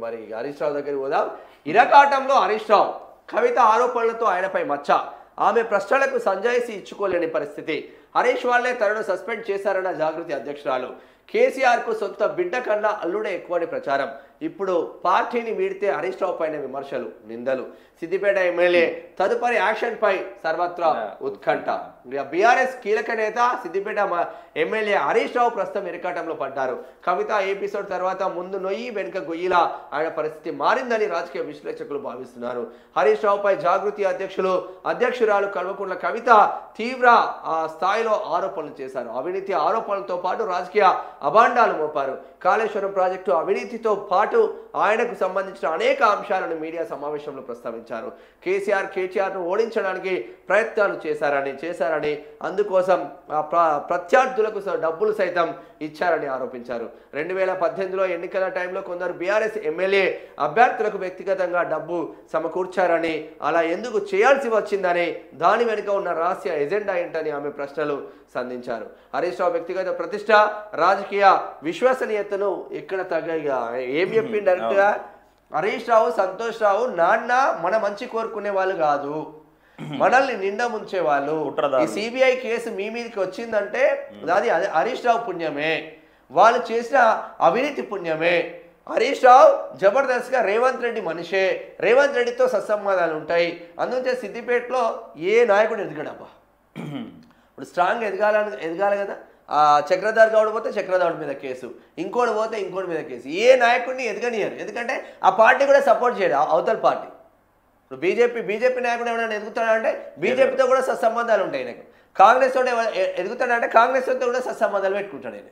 మరి హరీష్ రావు దగ్గరికి పోదాం. ఇరకాటంలో హరీష్ రావు, కవిత ఆరోపణలతో ఆయనపై మచ్చ. ఆమె ప్రశ్నలకు సంజాయిషి ఇచ్చుకోలేని పరిస్థితి. హరీష్ వాళ్లే తనను సస్పెండ్ చేశారన్న జాగృతి అధ్యక్షురాలు. కేసీఆర్కు సొంత బిడ్డ కన్నా అల్లుడే ఎక్కువని ప్రచారం. ఇప్పుడు పార్టీని వీడితే హరీష్ రావు పైన విమర్శలు, నిందలు. సిద్దిపేట ఎమ్మెల్యే తదుపరి యాక్షన్ పై సర్వత్రా ఉత్కంఠ. బీఆర్ఎస్ కీలక నేత సిద్దిపేట ఎమ్మెల్యే హరీష్ రావు ప్రస్తుతం ఇరకాటంలో పడ్డారు. కవిత ఎపిసోడ్ తర్వాత ముందు నొయ్యి వెనుక గొయ్యిలా ఆయన పరిస్థితి మారిందని రాజకీయ విశ్లేషకులు భావిస్తున్నారు. హరీష్ రావుపై జాగృతి అధ్యక్షురాలు కల్వకుంట్ల కవిత తీవ్ర స్థాయిలో ఆరోపణలు చేశారు. అవినీతి ఆరోపణలతో పాటు రాజకీయ అభాండాలు మోపారు. కాళేశ్వరం ప్రాజెక్టు అవినీతితో పాటు ఆయనకు సంబంధించిన అనేక అంశాలను మీడియా సమావేశంలో ప్రస్తావించారు. కేసీఆర్ను ఓడించడానికి ప్రయత్నాలు చేశారని అందుకోసం ప్రత్యర్థులకు డబ్బులు సైతం ఇచ్చారని ఆరోపించారు. 2018లో ఎన్నికల టైంలో కొందరు బీఆర్ఎస్ ఎమ్మెల్యే అభ్యర్థులకు వ్యక్తిగతంగా డబ్బు సమకూర్చారని, అలా ఎందుకు చేయాల్సి వచ్చిందని, దాని వెనుక ఉన్న రహస్య ఎజెండా ఏంటని ఆమె ప్రశ్నలు సంధించారు. హరీష్ రావు వ్యక్తిగత ప్రతిష్ట, రాజకీయ విశ్వసనీయతను ఎక్కడ తగ్గగా ఏం చెప్పింది డైరెక్ట్ గా హరీష్ రావు, సంతోష్ రావు నాన్న మన మంచి కోరుకునే వాళ్ళు కాదు, మనల్ని నిండా ముంచే వాళ్ళు. ఈ సిబిఐ కేసు మీ మీదకి వచ్చిందంటే అది హరీష్ రావు పుణ్యమే, వాళ్ళు చేసిన అవినీతి పుణ్యమే. హరీష్ రావు జబర్దస్త్ గా రేవంత్ రెడ్డి మనిషే, రేవంత్ రెడ్డితో సత్సంబంధాలు ఉంటాయి. అందుకే సిద్దిపేటలో ఏ నాయకుడు ఎదగడబ్బా, ఇప్పుడు స్ట్రాంగ్ ఎదగాలి కదా. చక్రధర్ గౌడ్ పోతే చక్రధర్ మీద కేసు, ఇంకోటి పోతే ఇంకోటి మీద కేసు. ఏ నాయకుడిని ఎదగనియరు, ఎందుకంటే ఆ పార్టీ కూడా సపోర్ట్ చేయడు అవతల పార్టీ. ఇప్పుడు బీజేపీ నాయకుడు ఎవరైనా ఎదుగుతాడంటే బీజేపీతో కూడా సత్సంబంధాలు ఉంటాయి. ఆయనకు కాంగ్రెస్ తోటి ఎదుగుతాడంటే కాంగ్రెస్ తో కూడా సత్సంబంధాలు పెట్టుకుంటాడు ఆయన.